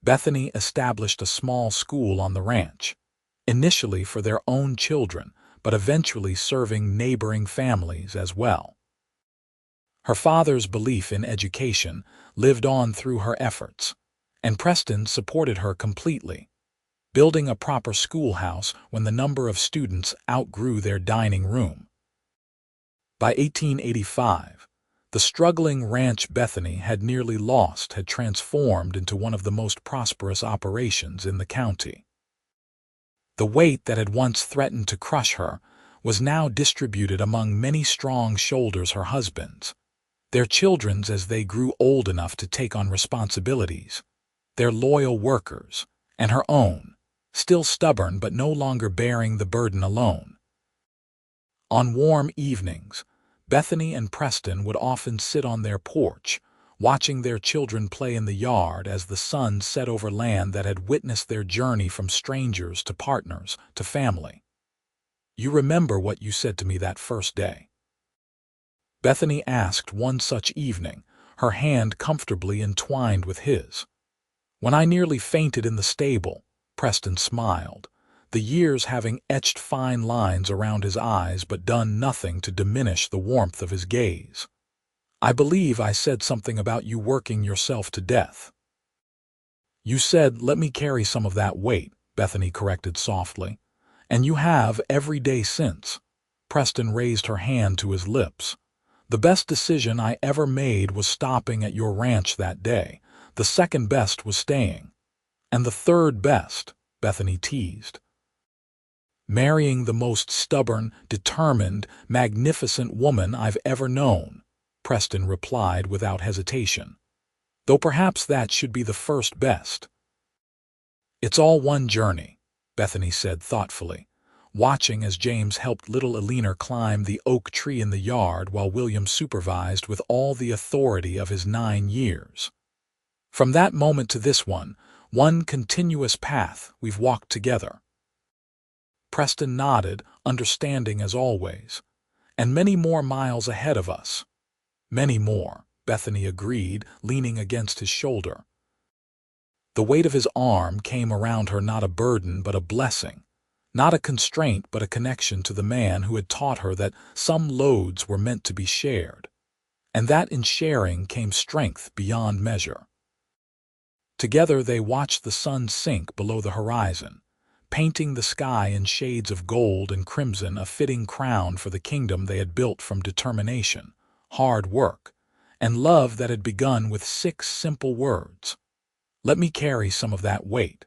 Bethany established a small school on the ranch, initially for their own children, but eventually serving neighboring families as well. Her father's belief in education lived on through her efforts, and Preston supported her completely, building a proper schoolhouse when the number of students outgrew their dining room. By 1885, the struggling ranch Bethany had nearly lost had transformed into one of the most prosperous operations in the county. The weight that had once threatened to crush her was now distributed among many strong shoulders her husband's, their children's as they grew old enough to take on responsibilities, their loyal workers, and her own, still stubborn but no longer bearing the burden alone. On warm evenings, Bethany and Preston would often sit on their porch, watching their children play in the yard as the sun set over land that had witnessed their journey from strangers to partners to family. "You remember what you said to me that first day?" Bethany asked one such evening, her hand comfortably entwined with his. "When I nearly fainted in the stable," Preston smiled, the years having etched fine lines around his eyes but done nothing to diminish the warmth of his gaze. "I believe I said something about you working yourself to death." "You said, 'Let me carry some of that weight,'" Bethany corrected softly. "And you have every day since." Preston raised her hand to his lips. "The best decision I ever made was stopping at your ranch that day. The second best was staying." "And the third best," Bethany teased. "Marrying the most stubborn, determined, magnificent woman I've ever known," Preston replied without hesitation. "Though perhaps that should be the first best." "It's all one journey," Bethany said thoughtfully, watching as James helped little Eleanor climb the oak tree in the yard while William supervised with all the authority of his 9 years. "From that moment to this one continuous path we've walked together." Preston nodded, understanding as always. "And many more miles ahead of us." "Many more," Bethany agreed, leaning against his shoulder. The weight of his arm came around her not a burden but a blessing, not a constraint but a connection to the man who had taught her that some loads were meant to be shared, and that in sharing came strength beyond measure. Together they watched the sun sink below the horizon, painting the sky in shades of gold and crimson, a fitting crown for the kingdom they had built from determination, hard work, and love that had begun with 6 simple words. "Let me carry some of that weight."